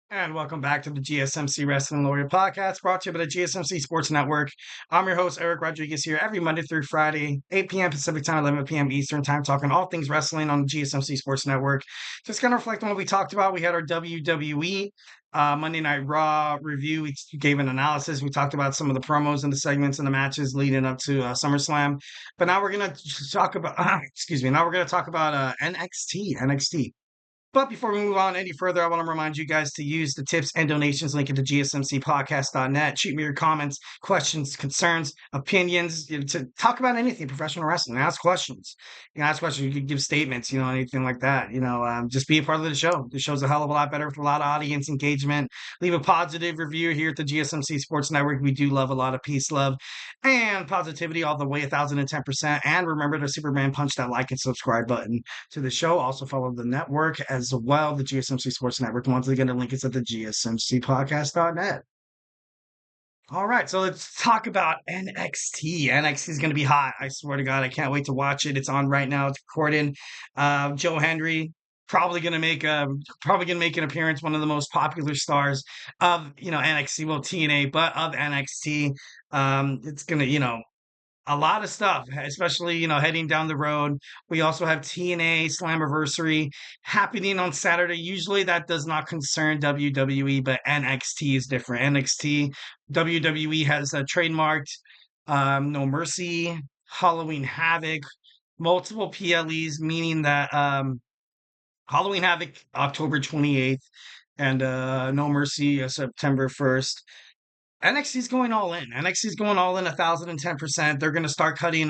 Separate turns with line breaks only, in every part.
And welcome back to the GSMC Wrestling Laureate podcast brought to you by the GSMC Sports Network. I'm your host, Eric Rodriguez, here every Monday through Friday, 8 p.m. Pacific Time, 11 p.m. Eastern Time, talking all things wrestling on the GSMC Sports Network. Just kind of reflect on what we talked about. We had our WWE Monday Night Raw review. We gave an analysis. We talked about some of the promos and the segments and the matches leading up to SummerSlam. But now we're going to talk about, now we're going to talk about NXT. But before we move on any further, I want to remind you guys to use the tips and donations link at the GSMCpodcast.net. Shoot me your comments, questions, concerns, opinions, to talk about anything professional wrestling. Ask questions. You can ask questions. You can give statements, anything like that. Just be a part of the show. The show's a hell of a lot better with a lot of audience engagement. Leave a positive review here at the GSMC Sports Network. We do love a lot of peace, love, and positivity all the way 1,010%. And remember to Superman punch that like and subscribe button to the show. Also follow the network as well, the GSMC Sports Network. Once again, the link is at the GSMCpodcast.net. All right, so let's talk about NXT. NXT is going to be hot. I swear to God, I can't wait to watch it. It's on right now. It's recording. Joe Hendry probably gonna make an appearance. One of the most popular stars of NXT, well TNA, but of NXT. It's gonna a lot of stuff, especially, heading down the road. We also have TNA Slammiversary happening on Saturday. Usually that does not concern WWE, but NXT is different. NXT, WWE has trademarked No Mercy, Halloween Havoc, multiple PLEs, meaning that Halloween Havoc, October 28th, and No Mercy, September 1st. NXT's going all in. NXT's going all in 1,010%. They're going to start cutting,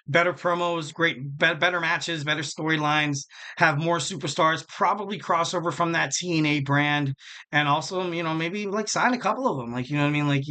better promos, better matches, better storylines, have more superstars, probably crossover from that TNA brand, and also, maybe like sign a couple of them. Like, you know what I mean? Like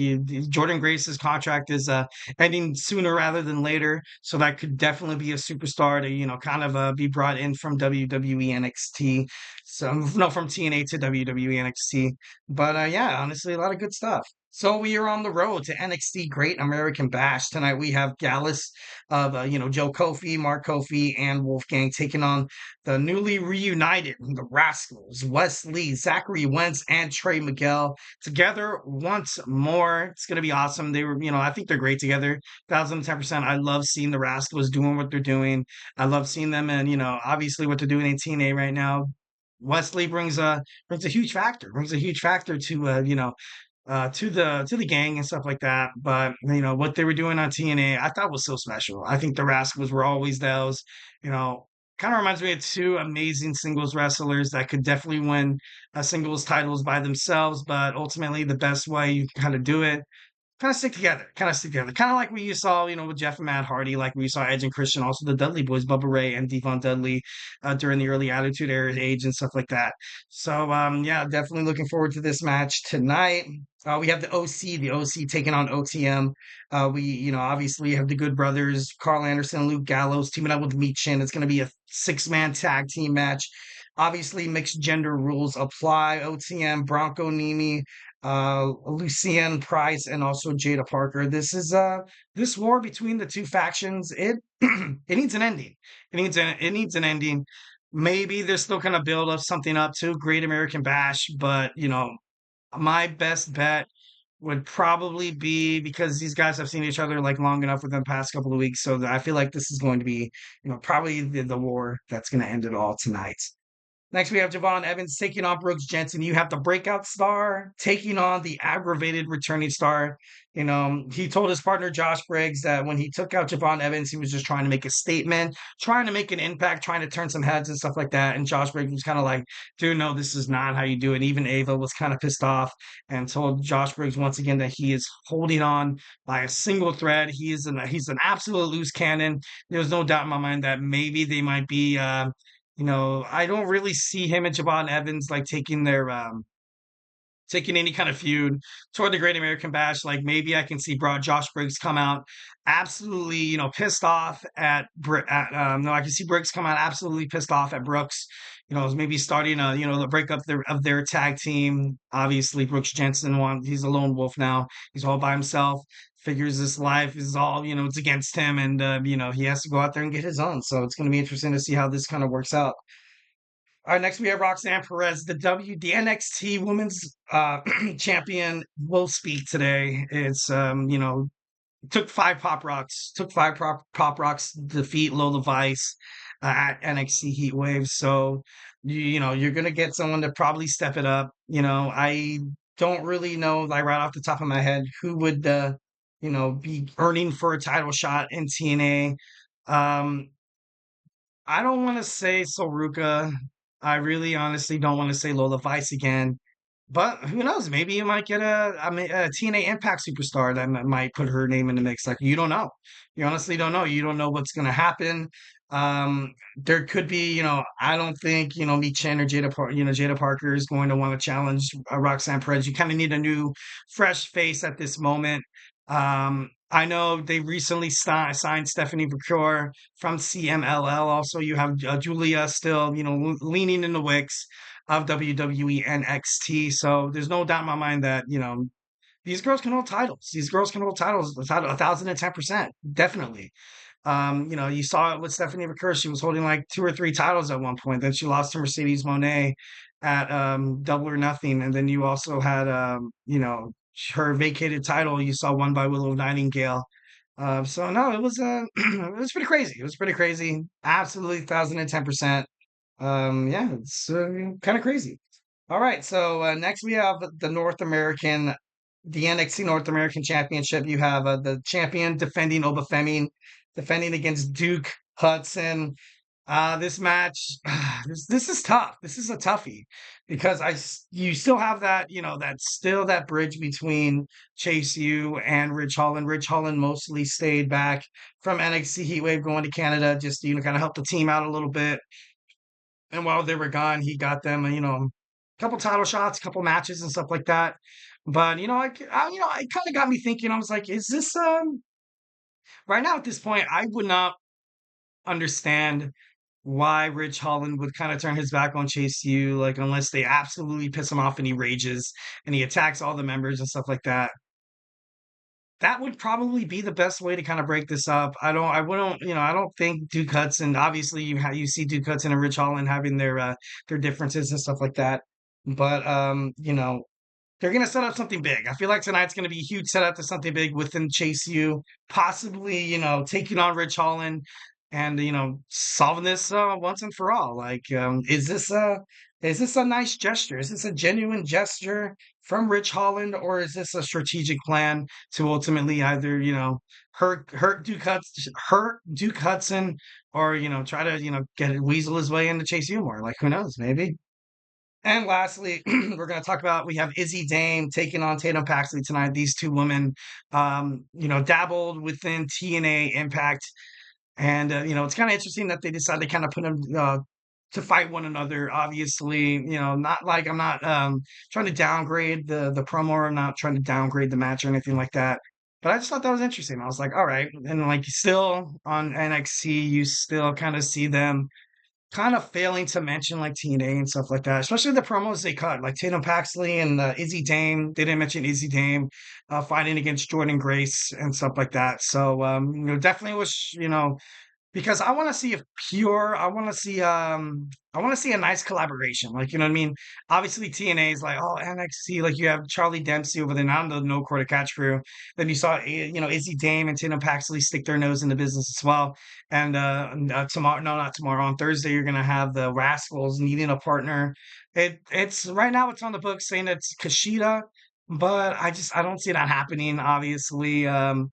Jordan Grace's contract is ending sooner rather than later, so that could definitely be a superstar to, kind of be brought in from WWE NXT. So no, from TNA to WWE NXT. But yeah, honestly, a lot of good stuff. So we are on the road to NXT Great American Bash tonight. We have Gallus of Joe Kofi, Mark Kofi, and Wolfgang taking on the newly reunited the Rascalz, Wes Lee, Zachary Wentz, and Trey Miguel together once more. It's gonna be awesome. They were, I think they're great together. 1,010%. I love seeing the Rascalz doing what they're doing. I love seeing them, and obviously what they're doing in TNA right now. Wesley brings a huge factor, to to the gang and stuff like that. But what they were doing on TNA, I thought was so special. I think the Rascals were always those. You know, kind of reminds me of two amazing singles wrestlers that could definitely win singles titles by themselves. But ultimately, the best way you can kind of do it, kind of stick together, kind of like we saw, with Jeff and Matt Hardy, like we saw Edge and Christian, also the Dudley Boys, Bubba Ray and Devon Dudley, during the early Attitude Era age and stuff like that. So, yeah, definitely looking forward to this match tonight. We have the OC taking on OTM. We, obviously have the Good Brothers, Carl Anderson, Luke Gallows teaming up with Meat Chin. It's going to be a 6-man tag team match. Obviously, mixed gender rules apply. OTM, Bronco Nimi, Lucian Price, and also Jada Parker. This war between the two factions. It it needs an ending. It needs an ending. Maybe they're still kind of build up something up to Great American Bash, but my best bet would probably be, because these guys have seen each other like long enough within the past couple of weeks, so that I feel like this is going to be, probably the war that's going to end it all tonight. Next, we have Javon Evans taking on Brooks Jensen. You have the breakout star taking on the aggravated returning star. He told his partner Josh Briggs that when he took out Javon Evans, he was just trying to make a statement, trying to make an impact, trying to turn some heads and stuff like that. And Josh Briggs was kind of like, dude, no, this is not how you do it. Even Ava was kind of pissed off and told Josh Briggs once again that he is holding on by a single thread. He's an absolute loose cannon. There's no doubt in my mind that maybe they might be I don't really see him and Javon Evans like taking any kind of feud toward the Great American Bash. Like maybe I can see Josh Briggs come out absolutely, pissed off at no, I can see Briggs come out absolutely pissed off at Brooks. Maybe starting the breakup of their tag team. Obviously, Brooks Jensen he's a lone wolf now. He's all by himself. Figures this life is all, it's against him, and he has to go out there and get his own. So it's going to be interesting to see how this kind of works out. All right, next we have Roxanne Perez, the NXT Women's Champion, will speak today. It's took five pop rocks to defeat Lola Vice at NXT Heat Waves. So you're gonna get someone to probably step it up. I don't really know, like, right off the top of my head, who would be earning for a title shot in TNA. Um, I don't want to say Soruka. I really honestly don't want to say Lola Vice again. But who knows? Maybe you might get a TNA Impact superstar that might put her name in the mix. Like, you don't know. You honestly don't know. You don't know what's going to happen. There could be, I don't think, me Chen or Jada Parker is going to want to challenge Roxanne Perez. You kind of need a new, fresh face at this moment. I know they recently signed Stephanie Victor from CMLL. Also, you have Julia still, leaning in the wicks of WWE NXT. So there's no doubt in my mind that, these girls can hold titles. These girls can hold titles, the title 1,010%, definitely. You saw it with Stephanie McCurry. She was holding like 2 or 3 titles at one point. Then she lost to Mercedes Moné at Double or Nothing. And then you also had, her vacated title you saw won by Willow Nightingale. So no, it was it was pretty crazy. It was pretty crazy. Absolutely 1,010%. Yeah, it's kind of crazy. All right, so next we have the NXT North American Championship. You have the champion defending Oba Femi, defending against Duke Hudson. This match, this is tough. This is a toughie because you still have that, that bridge between Chase U and Ridge Holland. Ridge Holland mostly stayed back from NXT Heatwave going to Canada just to, kind of help the team out a little bit. And while they were gone, he got them, a couple title shots, a couple matches and stuff like that. But it kind of got me thinking. I was like, is this right now at this point? I would not understand why Rich Holland would kind of turn his back on Chase U, like, unless they absolutely piss him off and he rages and he attacks all the members and stuff like that. That would probably be the best way to kind of break this up. I wouldn't, I don't think Duke Hudson, obviously you see Duke Hudson and Rich Holland having their differences and stuff like that. But they're gonna set up something big. I feel like tonight's gonna be a huge setup to something big within Chase U, possibly, taking on Rich Holland and solving this once and for all. Like, is this a nice gesture? Is this a genuine gesture from Rich Holland, or is this a strategic plan to ultimately either hurt Duke Hudson, or try to get weasel his way into Chase U more? Like, who knows? Maybe. And lastly, we're going to talk about, we have Izzy Dame taking on Tatum Paxley tonight. These two women, dabbled within TNA Impact. And, it's kind of interesting that they decided to kind of put them to fight one another. Obviously, not like I'm not trying to downgrade the promo, or I'm not trying to downgrade the match or anything like that. But I just thought that was interesting. I was like, all right. And like, still on NXT, you still kind of see them kind of failing to mention like TNA and stuff like that, especially the promos they cut, like Tatum Paxley and Izzy Dame. They didn't mention Izzy Dame fighting against Jordan Grace and stuff like that. So, definitely was, because I want to see I want to see a nice collaboration. Like, you know what I mean? Obviously TNA is like, oh, NXT, like you have Charlie Dempsey over there now in the No Quarter Catch crew. Then you saw, Izzy Dame and Tatum Paxley stick their nose in the business as well. And tomorrow, no, not tomorrow, on Thursday, you're gonna have the Rascalz needing a partner. It's right now it's on the book saying it's Kushida, but I don't see that happening, obviously. I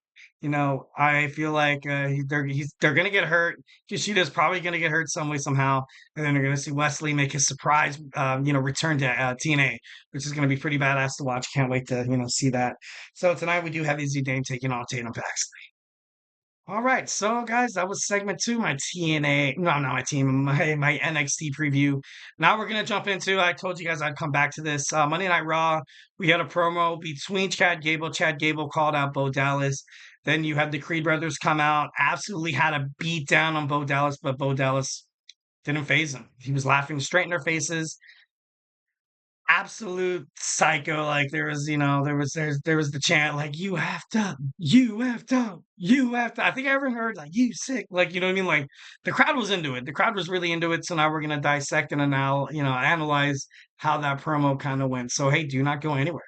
feel like they're gonna get hurt. Kishida's probably gonna get hurt some way somehow, and then they're gonna see Wesley make his surprise, return to TNA, which is gonna be pretty badass to watch. Can't wait to see that. So tonight we do have Izzy Dame taking on Tatum Paxley. All right, so guys, that was segment 2, my TNA, no, not my team, my NXT preview. Now we're gonna jump into. I told you guys I'd come back to this Monday Night Raw. We had a promo between Chad Gable. Chad Gable called out Bo Dallas. Then you had the Creed brothers come out, absolutely had a beat down on Bo Dallas, but Bo Dallas didn't faze him. He was laughing straight in their faces. absolute psycho. Like there was the chant like you have to, you have to, you have to. I think I ever heard like you sick, like you know what I mean. Like the crowd was into it. The crowd was really into it. So now we're gonna dissect and now analyze how that promo kind of went. So hey, do not go anywhere.